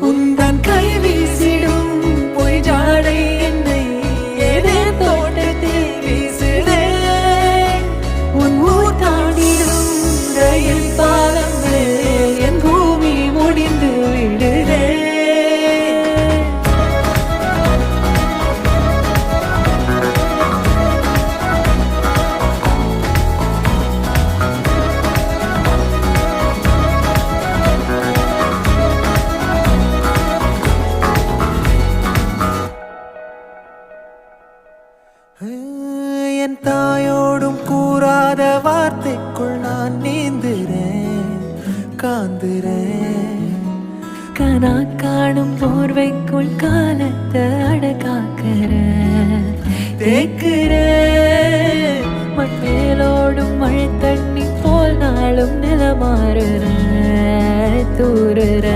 உந்தன் கை வீசிடும் பொய் ஜாடை என்னை ஏதே தோட்டத்தில் வீசுதே. உன் ஊர் தாண்டிடும் ரயில் பாலங்கள் என் பூமி முடிந்து விடுதே. என் தாயோடும் கூறாத வார்த்தைக்குள் நான் நீந்துறேன், காந்துறேன். கனா காணும் போர்வைக்குள் காலத்தை அடக்காக்கிற தேக்குற. மண்மேலோடும் மழை தண்ணி போல் நாளும் நிலமாறுற தூறுற.